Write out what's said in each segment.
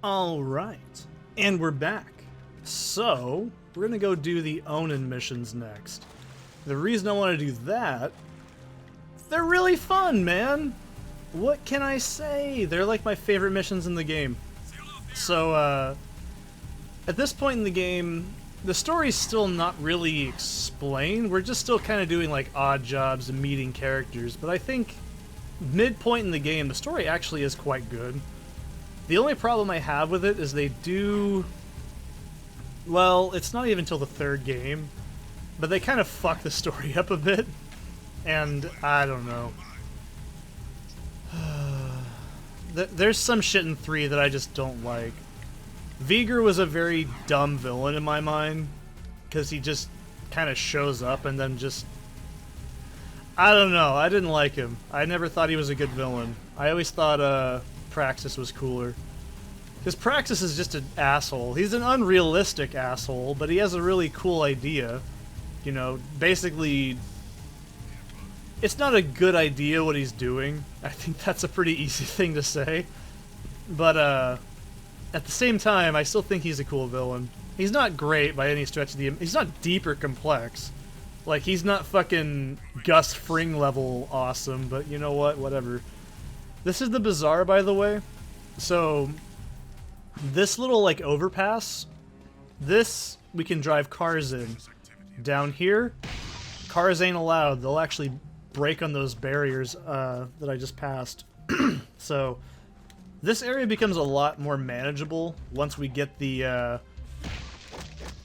Alright, and we're back. So, we're gonna go do the Onin missions next. The reason I want to do that, they're really fun, man! What can I say? They're like my favorite missions in the game. So, at this point in the game, the story's still not really explained. We're just still kind of doing like odd jobs and meeting characters, but I think midpoint in the game, the story actually is quite good. The only problem I have with it is they do... Well, it's not even till the third game, but they kind of fuck the story up a bit, and I don't know. There's some shit in 3 that I just don't like. Viger was a very dumb villain in my mind, because he just kind of shows up and then just... I don't know, I didn't like him. I never thought he was a good villain. I always thought, Praxis was cooler. Because Praxis is just an asshole. He's an unrealistic asshole, but he has a really cool idea. You know, basically, it's not a good idea what he's doing. I think that's a pretty easy thing to say. But, at the same time, I still think he's a cool villain. He's not great by any stretch of the... He's not deep or complex. Like, he's not fucking Gus Fring level awesome, but you know what? Whatever. This is the Bazaar, by the way. So, this little, like, overpass, this, we can drive cars in. Down here, cars ain't allowed. They'll actually break on those barriers that I just passed. So, this area becomes a lot more manageable once we get the,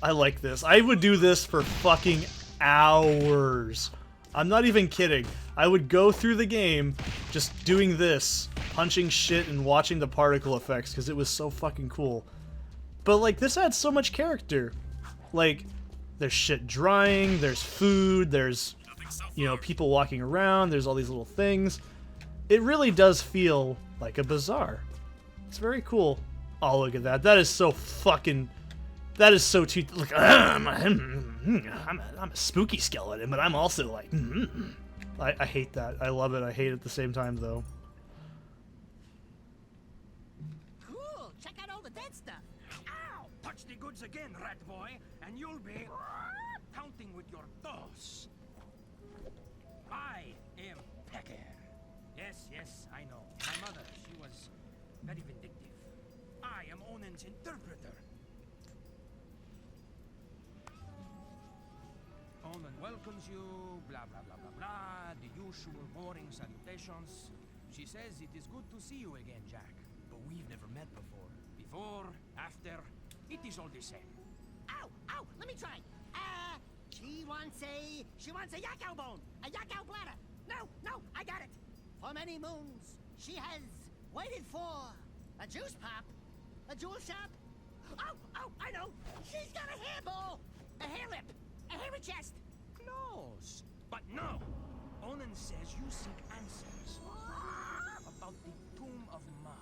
I like this. I would do this for fucking hours. I'm not even kidding. I would go through the game just doing this, punching shit and watching the particle effects because it was so fucking cool. But like, this adds so much character. Like, there's shit drying, there's food, there's, you know, people walking around, there's all these little things. It really does feel like a bazaar. It's very cool. Oh, look at that. That is so fucking... That is so too... Like, I'm a spooky skeleton, but I'm also like... I hate that. I love it. I hate it at the same time, though. Cool. Check out all the dead stuff. Ow! Touch the goods again, rat boy, and you'll be counting with your toes. I am Pecker. Yes, yes, I know. My mother, she was very vindictive. I am Onin's interpreter. Onin welcomes you, blah blah blah blah blah, the usual boring salutations. She says it is good to see you again, Jack. But we've never met before. Before, after, it is all the same. Ow! Ow! Let me try. She wants a yakao bone, a yakao bladder. No, I got it. For many moons, she has waited for a juice pop, a jewel shop. Oh, I know. She's got a hairball, a hair lip, a hairy chest. Close, but no. Onin says you seek answers about the tomb of Mar.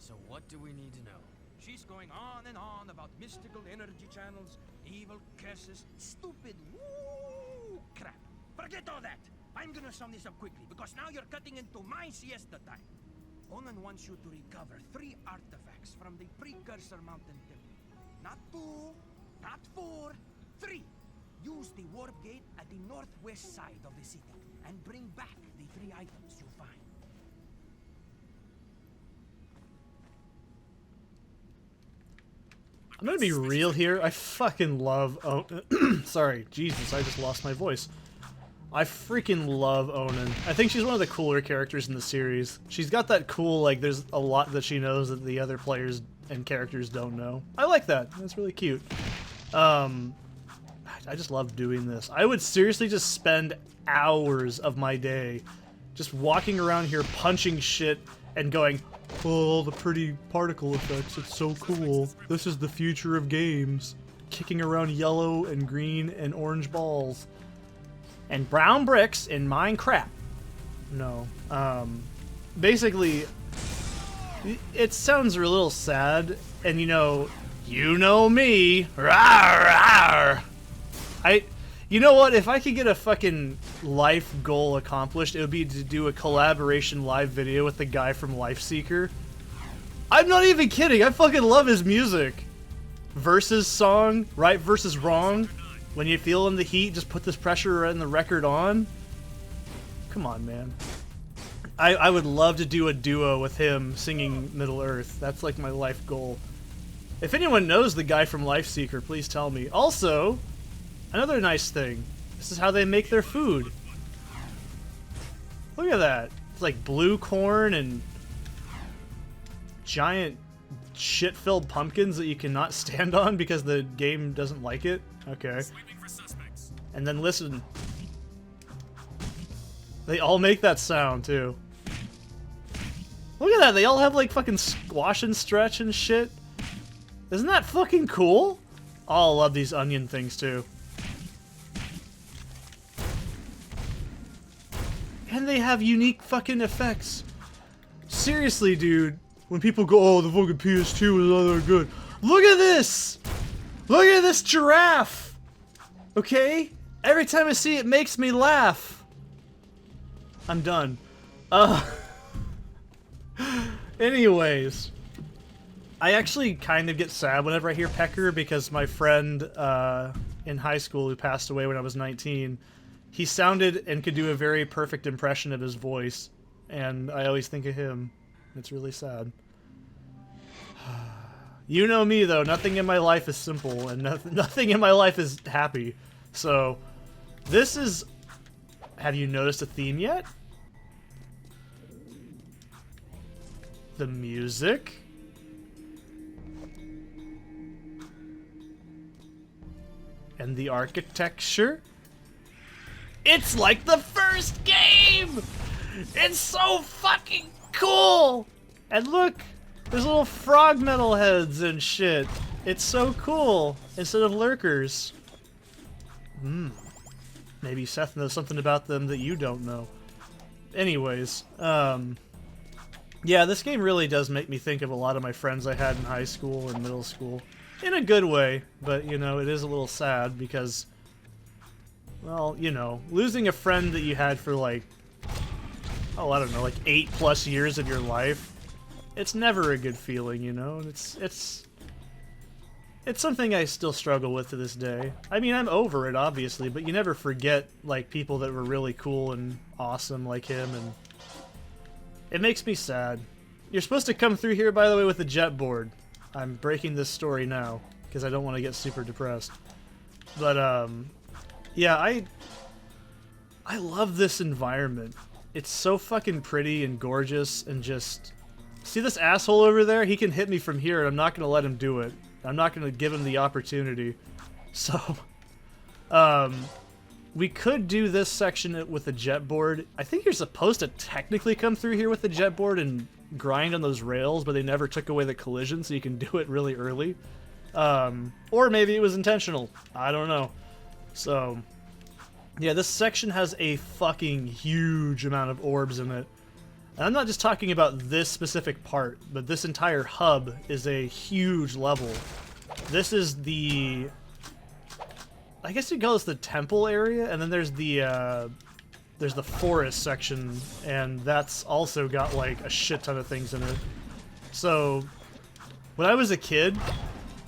So what do we need to know? She's going on and on about mystical energy channels, evil curses, stupid woo crap. Forget all that. I'm gonna sum this up quickly because now you're cutting into my siesta time. Onin wants you to recover 3 artifacts from the Precursor Mountain Temple. Not 2, not 4, 3. Use the warp gate at the northwest side of the city and bring back the 3 items you find. I'm gonna be real here. I fucking love... sorry, Jesus, I just lost my voice. I freaking love Onin. I think she's one of the cooler characters in the series. She's got that cool, like, there's a lot that she knows that the other players and characters don't know. I like that. That's really cute. I just love doing this. I would seriously just spend hours of my day just walking around here punching shit and going, oh, the pretty particle effects, it's so cool. This is the future of games. Kicking around yellow and green and orange balls. And brown bricks in Minecraft. No. Basically, it sounds a little sad, and you know me. Rawr, rawr. You know what? If I could get a fucking life goal accomplished, it would be to do a collaboration live video with the guy from Lifeseeker. I'm not even kidding. I fucking love his music. Versus song, right versus wrong. When you feel in the heat, just put this pressure in the record on. Come on, man. I would love to do a duo with him singing Middle Earth. That's like my life goal. If anyone knows the guy from Lifeseeker, please tell me. Also, another nice thing. This is how they make their food. Look at that. It's like blue corn and giant shit-filled pumpkins that you cannot stand on because the game doesn't like it. Okay. And then listen. They all make that sound, too. Look at that, they all have like fucking squash and stretch and shit. Isn't that fucking cool? Oh, I love these onion things, too. And they have unique fucking effects. Seriously, dude. When people go, oh, the fucking PS2 is not that good. Look at this! Look at this giraffe! Okay? Every time I see it, it makes me laugh. I'm done. Anyways. I actually kind of get sad whenever I hear Pecker because my friend in high school who passed away when I was 19, he sounded and could do a very perfect impression of his voice, and I always think of him. It's really sad. You know me, though. Nothing in my life is simple, and nothing in my life is happy. So, this is... Have you noticed a theme yet? The music? And the architecture? It's like the first game! It's so fucking cool! And look, there's little frog metal heads and shit. It's so cool, instead of lurkers. Maybe Seth knows something about them that you don't know. Anyways, yeah, this game really does make me think of a lot of my friends I had in high school and middle school. In a good way, but, you know, it is a little sad because, well, you know, losing a friend that you had for, like, oh, I don't know, like 8+ years of your life, it's never a good feeling, you know? It's something I still struggle with to this day. I mean, I'm over it, obviously, but you never forget, like, people that were really cool and awesome like him, and it makes me sad. You're supposed to come through here, by the way, with a jet board. I'm breaking this story now, because I don't want to get super depressed. But, yeah, I love this environment. It's so fucking pretty and gorgeous and just... See this asshole over there? He can hit me from here, and I'm not going to let him do it. I'm not going to give him the opportunity. So, we could do this section with a jet board. I think you're supposed to technically come through here with the jet board and grind on those rails, but they never took away the collision, so you can do it really early. Or maybe it was intentional. I don't know. So, yeah, this section has a fucking huge amount of orbs in it. And I'm not just talking about this specific part, but this entire hub is a huge level. This is the... I guess you'd call this the temple area, and then there's the forest section, and that's also got, like, a shit ton of things in it. So, when I was a kid,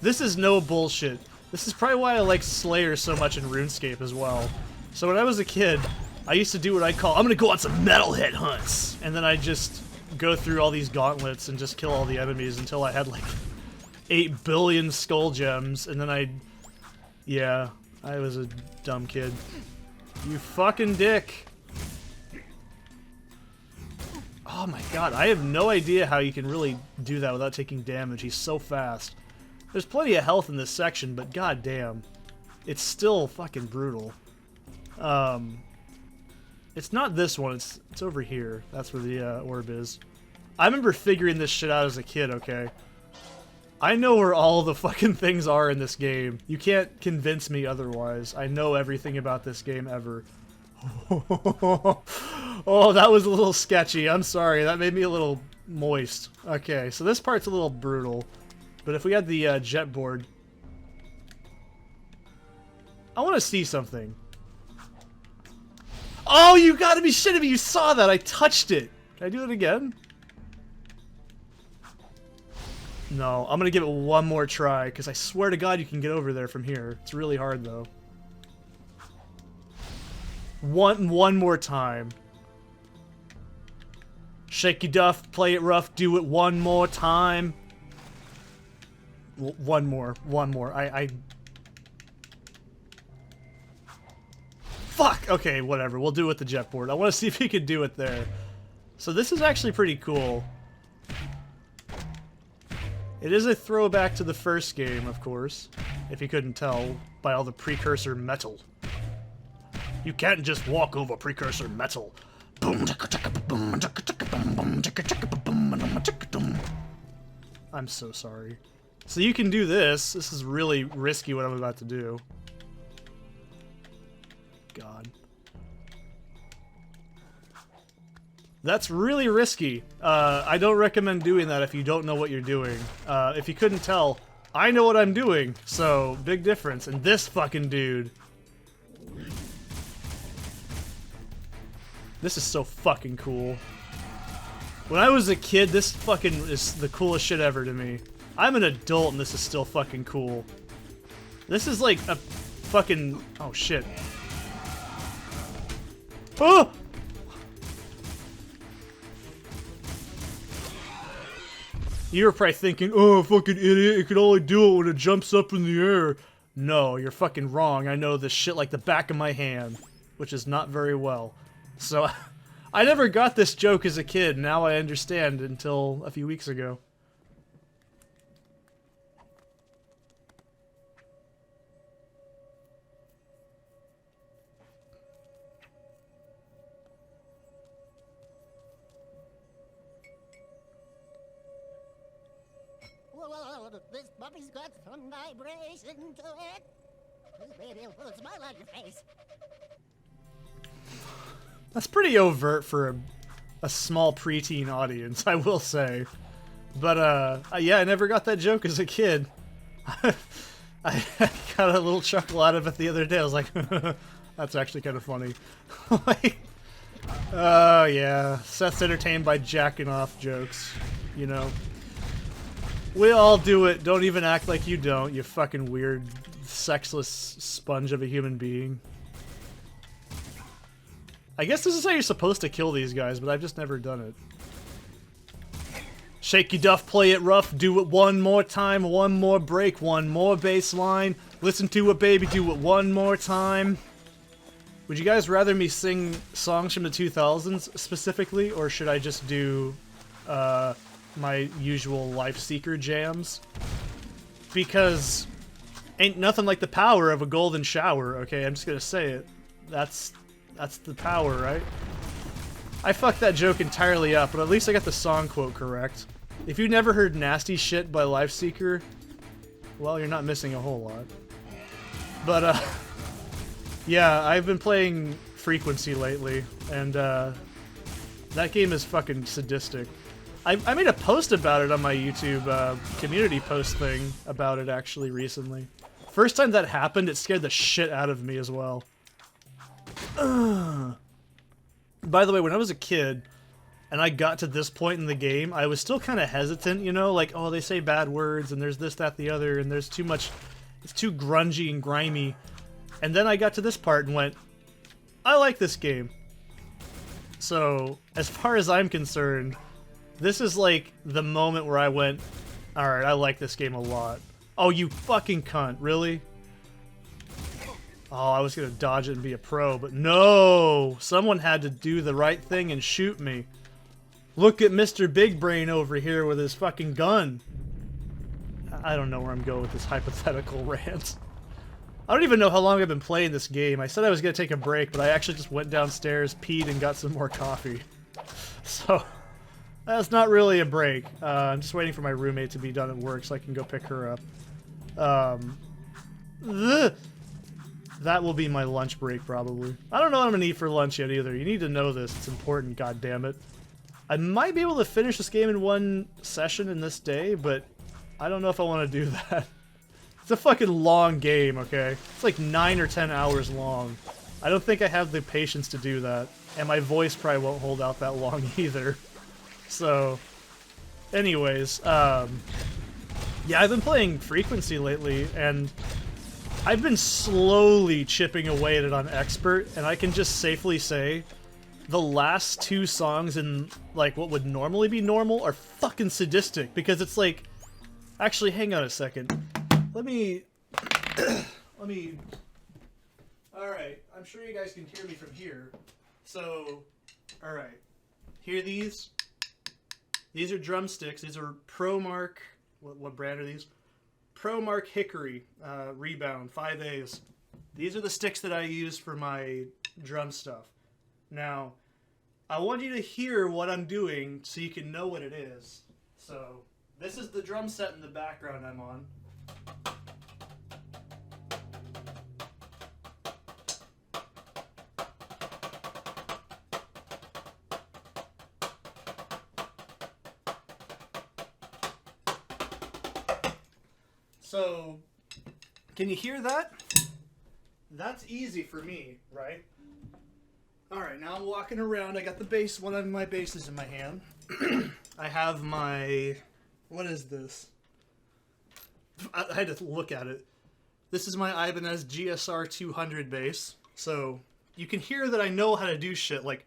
this is no bullshit. This is probably why I like Slayer so much in RuneScape as well. So when I was a kid, I used to do what I call, I'm gonna go on some metalhead hunts! And then I'd just go through all these gauntlets and just kill all the enemies until I had, like, 8 billion skull gems, and then I'd... Yeah, I was a dumb kid. You fucking dick! Oh my god, I have no idea how you can really do that without taking damage. He's so fast. There's plenty of health in this section, but goddamn, it's still fucking brutal. It's not this one, it's over here. That's where the orb is. I remember figuring this shit out as a kid, okay? I know where all the fucking things are in this game. You can't convince me otherwise. I know everything about this game ever. Oh, that was a little sketchy. I'm sorry. That made me a little moist. Okay, so this part's a little brutal. But if we had the jet board... I want to see something. Oh, you gotta be shitting me! You saw that! I touched it! Can I do it again? No, I'm gonna give it one more try, because I swear to God you can get over there from here. It's really hard, though. One more time. Shake your duff, play it rough, do it one more time. One more. Fuck! Okay, whatever. We'll do it with the jetboard. I want to see if he can do it there. So this is actually pretty cool. It is a throwback to the first game, of course. If you couldn't tell by all the precursor metal. You can't just walk over precursor metal. I'm so sorry. So you can do this. This is really risky what I'm about to do. God. That's really risky. I don't recommend doing that if you don't know what you're doing. If you couldn't tell, I know what I'm doing, so big difference. And this fucking dude. This is so fucking cool. When I was a kid, this fucking is the coolest shit ever to me. I'm an adult and this is still fucking cool. This is like a fucking... Oh shit. Oh! You were probably thinking, oh, fucking idiot, it can only do it when it jumps up in the air. No, you're fucking wrong. I know this shit like the back of my hand, which is not very well. So, I never got this joke as a kid. Now I understand until a few weeks ago. Whoa, this puppy's got some vibration to it. This baby will put a smile on your face. That's pretty overt for a small preteen audience, I will say. But, yeah, I never got that joke as a kid. I got a little chuckle out of it the other day. I was like, that's actually kind of funny. Like, oh, yeah. Seth's entertained by jacking off jokes, you know. We all do it. Don't even act like you don't, you fucking weird, sexless sponge of a human being. I guess this is how you're supposed to kill these guys, but I've just never done it. Shake your duff, play it rough, do it one more time, one more break, one more bass line. Listen to it, baby, do it one more time. Would you guys rather me sing songs from the 2000s specifically, or should I just do my usual Life Seeker jams? Because ain't nothing like the power of a golden shower, okay? I'm just gonna say it. That's the power, right? I fucked that joke entirely up, but at least I got the song quote correct. If you never heard Nasty Shit by Lifeseeker, well, you're not missing a whole lot. But, yeah, I've been playing Frequency lately, and, that game is fucking sadistic. I made a post about it on my YouTube, community post thing about it, actually, recently. First time that happened, it scared the shit out of me as well. By the way, when I was a kid and I got to this point in the game, I was still kind of hesitant, you know, like, oh, they say bad words and there's this, that, the other, and there's too much, it's too grungy and grimy. And then I got to this part and went, I like this game. So, as far as I'm concerned, this is like the moment where I went, alright, I like this game a lot. Oh, you fucking cunt, really? Oh, I was gonna dodge it and be a pro, but no! Someone had to do the right thing and shoot me. Look at Mr. Big Brain over here with his fucking gun. I don't know where I'm going with this hypothetical rant. I don't even know how long I've been playing this game. I said I was gonna take a break, but I actually just went downstairs, peed, and got some more coffee. So, that's not really a break. I'm just waiting for my roommate to be done at work so I can go pick her up. That will be my lunch break, probably. I don't know what I'm gonna eat for lunch yet, either. You need to know this. It's important, goddammit. I might be able to finish this game in one session in this day, but I don't know if I want to do that. It's a fucking long game, okay? It's like 9 or 10 hours long. I don't think I have the patience to do that. And my voice probably won't hold out that long, either. So, anyways, Yeah, I've been playing Frequency lately, and I've been slowly chipping away at it on Expert, and I can just safely say the last 2 songs in, like, what would normally be normal are fucking sadistic, because it's like... Actually, hang on a second. Let me... Alright, I'm sure you guys can hear me from here. So, alright. Hear these? These are drumsticks. These are ProMark... What brand are these? ProMark Hickory Rebound 5As. These are the sticks that I use for my drum stuff. Now, I want you to hear what I'm doing so you can know what it is. So, this is the drum set in the background I'm on. So, can you hear that? That's easy for me, right? Alright, now I'm walking around. I got the bass, one of my basses in my hand. I have my... What is this? I had to look at it. This is my Ibanez GSR 200 bass. So, you can hear that I know how to do shit like...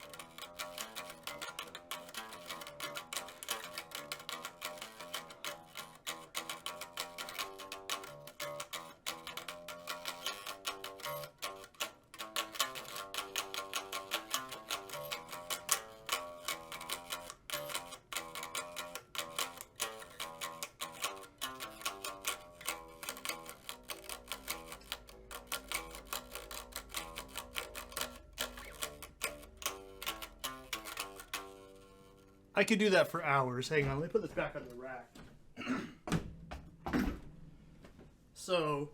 I could do that for hours. Hang on, let me put this back on the rack. So,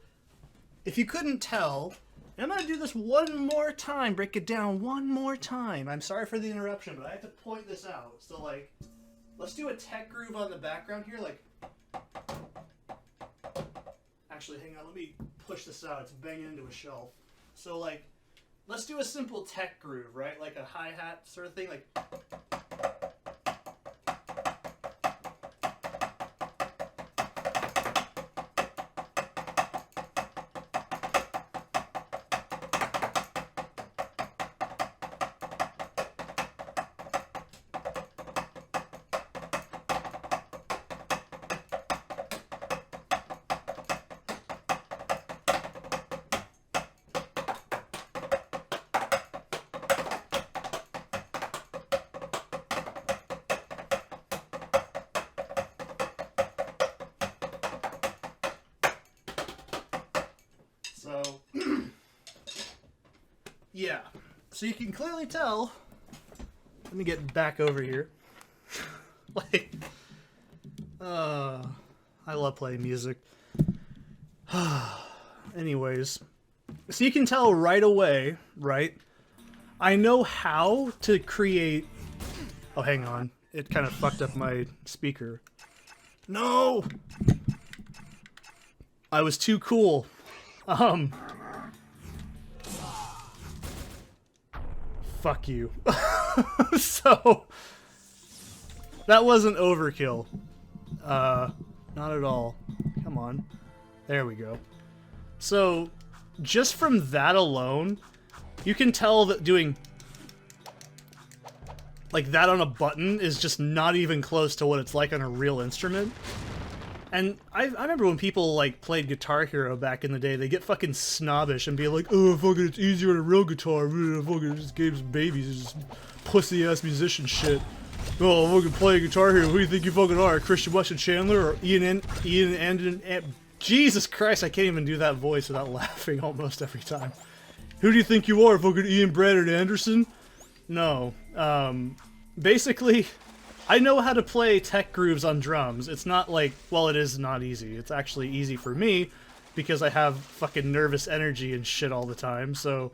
if you couldn't tell, I'm going to do this one more time, break it down one more time. I'm sorry for the interruption, but I have to point this out. So, like, let's do a tech groove on the background here, like... Actually, hang on, let me push this out. It's banging into a shelf. So, like, let's do a simple tech groove, right? Like a hi-hat sort of thing, like... So, yeah. So you can clearly tell. Let me get back over here. Like, I love playing music. Anyways, so you can tell right away, right? I know how to create... Oh, hang on. It kind of fucked up my speaker. No! I was too cool. Fuck you. So, that wasn't overkill. Not at all. Come on. There we go. So, just from that alone, you can tell that doing like that on a button is just not even close to what it's like on a real instrument. And I remember when people, like, played Guitar Hero back in the day, they get fucking snobbish and be like, oh, fucking, it's easier on a real guitar, fucking, this game's babies, it's just pussy-ass musician shit. Oh, fucking play Guitar Hero, who do you think you fucking are, Christian Weston Chandler, or Ian Anden... Jesus Christ, I can't even do that voice without laughing almost every time. Who do you think you are, fucking Ian Brandon Anderson? No, basically... I know how to play tech grooves on drums. It's not like, well, it is not easy. It's actually easy for me because I have fucking nervous energy and shit all the time. So,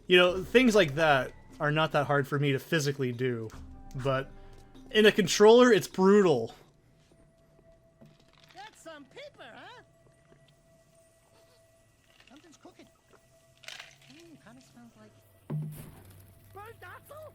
you know, things like that are not that hard for me to physically do. But in a controller, it's brutal. That's some paper, huh? Something's cooking. Kind of smells like burnt apple.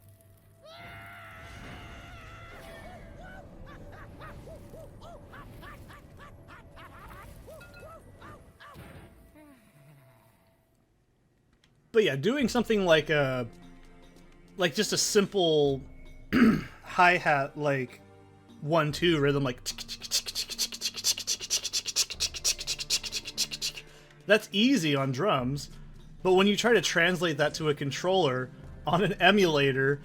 But yeah, doing something like just a simple hi-hat, like 1-2 rhythm, like that's easy on drums. But when you try to translate that to a controller on an emulator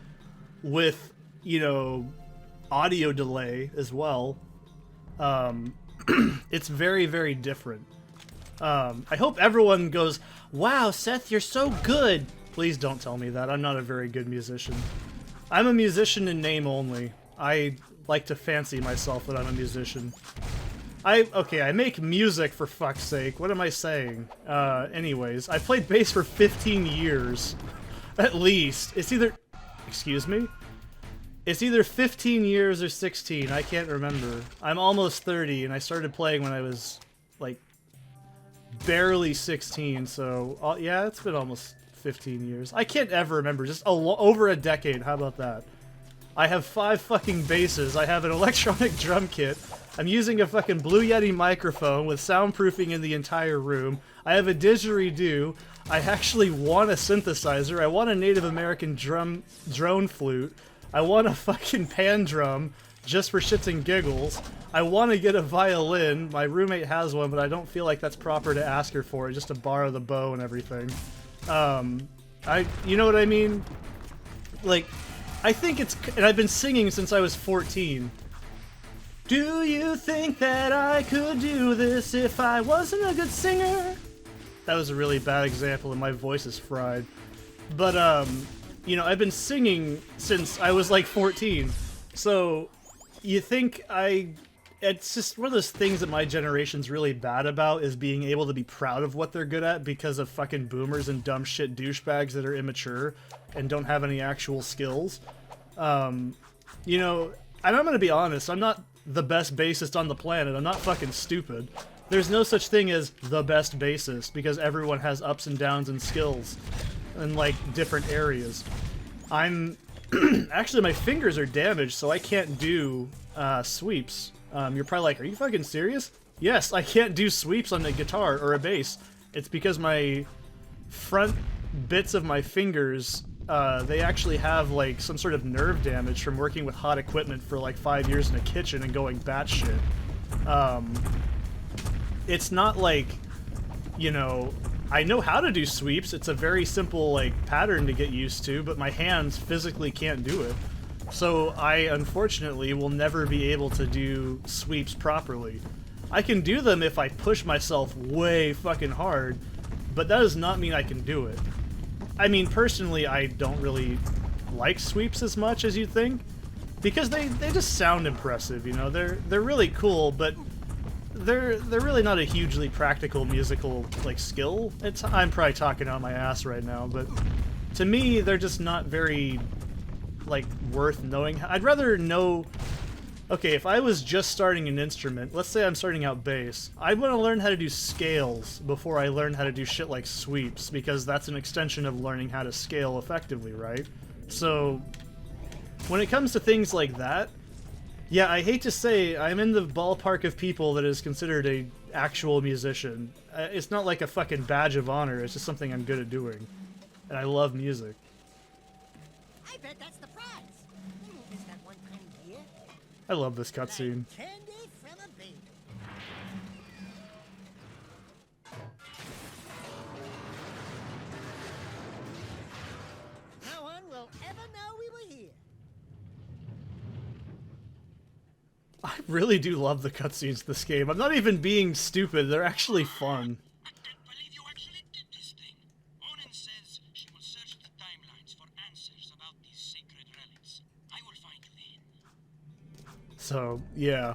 with, you know, audio delay as well, it's very, very different. I hope everyone goes, wow, Seth, you're so good. Please don't tell me that. I'm not a very good musician. I'm a musician in name only. I like to fancy myself that I'm a musician. Okay, I make music, for fuck's sake. What am I saying? Anyways, I played bass for 15 years. At least. It's either... Excuse me? It's either 15 years or 16. I can't remember. I'm almost 30, and I started playing when I was, like, barely 16, so... yeah, it's been almost 15 years. I can't ever remember. Just over a decade. How about that? I have 5 fucking basses. I have an electronic drum kit. I'm using a fucking Blue Yeti microphone with soundproofing in the entire room. I have a didgeridoo. I actually want a synthesizer. I want a Native American drone flute. I want a fucking pan drum just for shits and giggles. I want to get a violin. My roommate has one, but I don't feel like that's proper to ask her for, just to borrow the bow and everything. You know what I mean? Like, I think it's... And I've been singing since I was 14. Do you think that I could do this if I wasn't a good singer? That was a really bad example and my voice is fried. But, you know, I've been singing since I was like 14. So, you think it's just one of those things that my generation's really bad about, is being able to be proud of what they're good at because of fucking boomers and dumb shit douchebags that are immature and don't have any actual skills. You know, and I'm gonna be honest, I'm not the best bassist on the planet. I'm not fucking stupid. There's no such thing as the best bassist, because everyone has ups and downs and skills in, like, different areas. I'm... Actually, my fingers are damaged, so I can't do sweeps. You're probably like, are you fucking serious? Yes, I can't do sweeps on a guitar or a bass. It's because my front bits of my fingers... they actually have, like, some sort of nerve damage from working with hot equipment for, like, 5 years in a kitchen and going batshit. It's not like, you know, I know how to do sweeps. It's a very simple, like, pattern to get used to, but my hands physically can't do it. So I, unfortunately, will never be able to do sweeps properly. I can do them if I push myself way fucking hard, but that does not mean I can do it. I mean, personally, I don't really like sweeps as much as you'd think, because they just sound impressive, you know? They're really cool, but they're really not a hugely practical musical, like, skill. I'm probably talking out my ass right now, but to me, they're just not very, like, worth knowing. I'd rather know... Okay, if I was just starting an instrument, let's say I'm starting out bass, I'd want to learn how to do scales before I learn how to do shit like sweeps, because that's an extension of learning how to scale effectively, right? So, when it comes to things like that, yeah, I hate to say, I'm in the ballpark of people that is considered a actual musician. It's not like a fucking badge of honor, it's just something I'm good at doing. And I love music. I bet that's the prize. Is that one penny here? I love this cutscene. Like candy from a baby. No one will ever know we were here. I really do love the cutscenes in this game. I'm not even being stupid, they're actually fun. I can't believe you actually did this thing. Onin says she will search the timelines for answers about these sacred relics. I will find you then. So, yeah.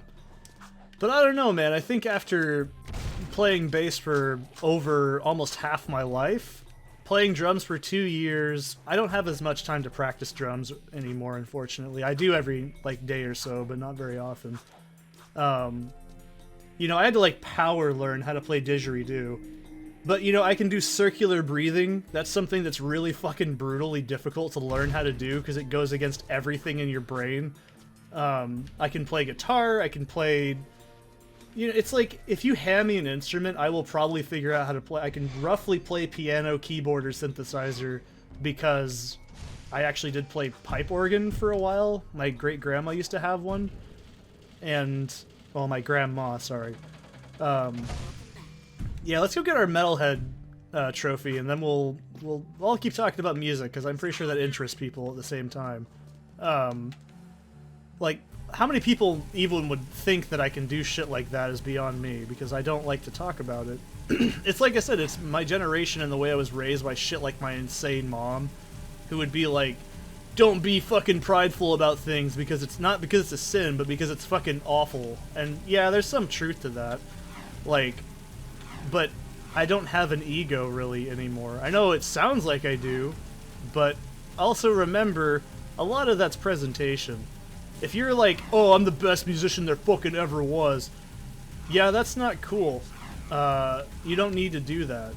But I don't know, man. I think after playing bass for over almost half my life, playing drums for 2 years, I don't have as much time to practice drums anymore, unfortunately. I do every, like, day or so, but not very often. You know, I had to, like, power learn how to play didgeridoo. But, you know, I can do circular breathing. That's something that's really fucking brutally difficult to learn how to do, because it goes against everything in your brain. I can play guitar, I can play you know, it's like if you hand me an instrument, I will probably figure out how to play. I can roughly play piano, keyboard, or synthesizer because I actually did play pipe organ for a while. My great grandma used to have one, and well, my grandma, sorry. Yeah, let's go get our metalhead trophy, and then I'll keep talking about music because I'm pretty sure that interests people at the same time. Like, how many people even would think that I can do shit like that is beyond me, because I don't like to talk about it. It's like I said, it's my generation and the way I was raised by shit like my insane mom, who would be like, don't be fucking prideful about things because it's not because it's a sin, but because it's fucking awful. And yeah, there's some truth to that. Like, but I don't have an ego really anymore. I know it sounds like I do, but also remember, a lot of that's presentation. If you're like, oh, I'm the best musician there fucking ever was, yeah, that's not cool. You don't need to do that.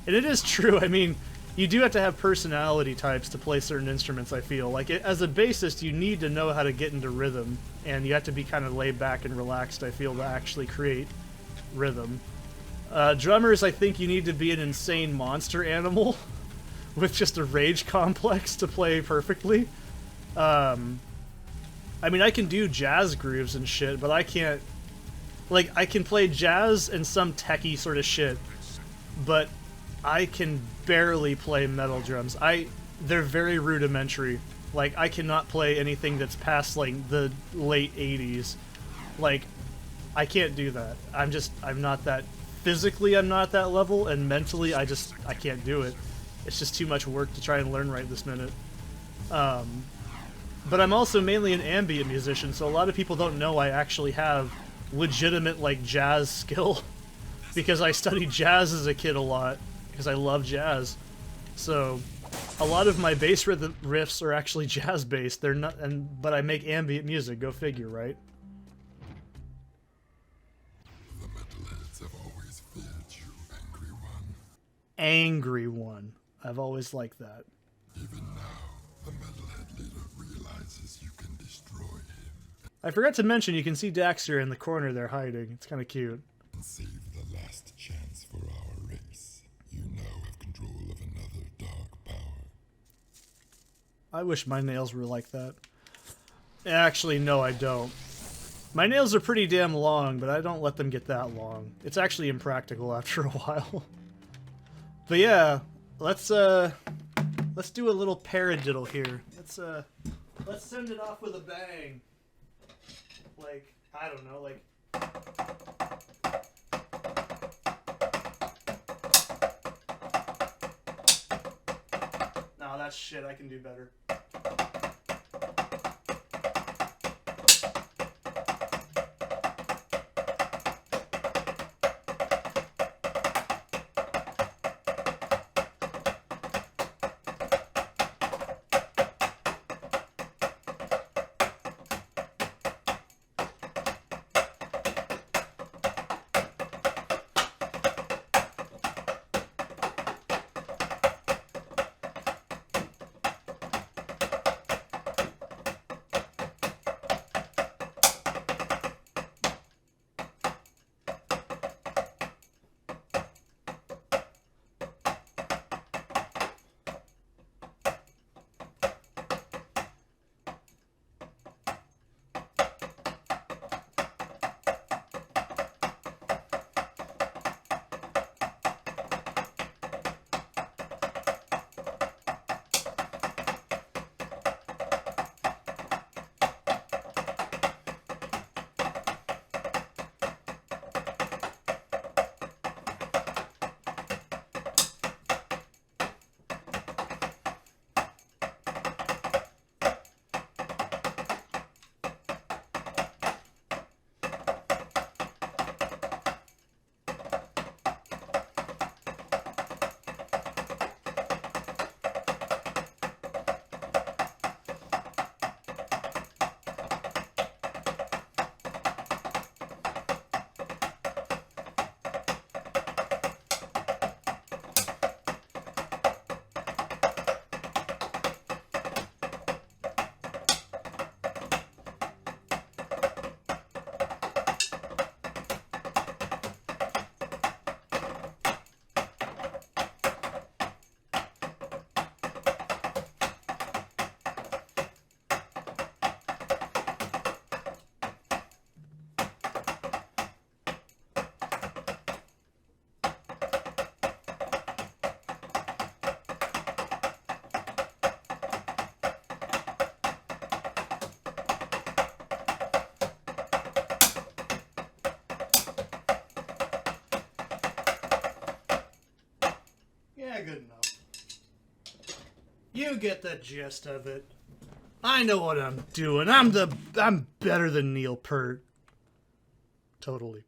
And it is true, I mean, you do have to have personality types to play certain instruments, I feel. Like, as a bassist, you need to know how to get into rhythm, and you have to be kind of laid back and relaxed, I feel, to actually create rhythm. Drummers, I think you need to be an insane monster animal with just a rage complex to play perfectly. I mean, I can do jazz grooves and shit, but I can't... Like, I can play jazz and some techie sort of shit, but I can barely play metal drums. They're very rudimentary. Like, I cannot play anything that's past, like, the late 80s. Like, I can't do that. I'm not that... Physically, I'm not at that level, and mentally, I can't do it. It's just too much work to try and learn right this minute. But I'm also mainly an ambient musician, so a lot of people don't know I actually have legitimate, like, jazz skill. Because I studied jazz as a kid a lot, because I love jazz. So, a lot of my bass riffs are actually jazz-based. They're not, but I make ambient music, go figure, right? The metalheads have always feared you, Angry One. Angry One. I've always liked that. Even now, the metalhead leader realizes you can destroy him I forgot to mention, you can see Daxter in the corner there hiding. It's kind of cute. and save the last chance for our race. You now have control of another dark power. I wish my nails were like that. Actually, no, I don't. My nails are pretty damn long, but I don't let them get that long. It's actually impractical after a while. But yeah, let's do a little paradiddle here. Let's send it off with a bang. Like, I don't know, like... No, that's shit, I can do better. Yeah, good enough. You get the gist of it. I know what I'm doing. I'm better than Neil Peart. Totally.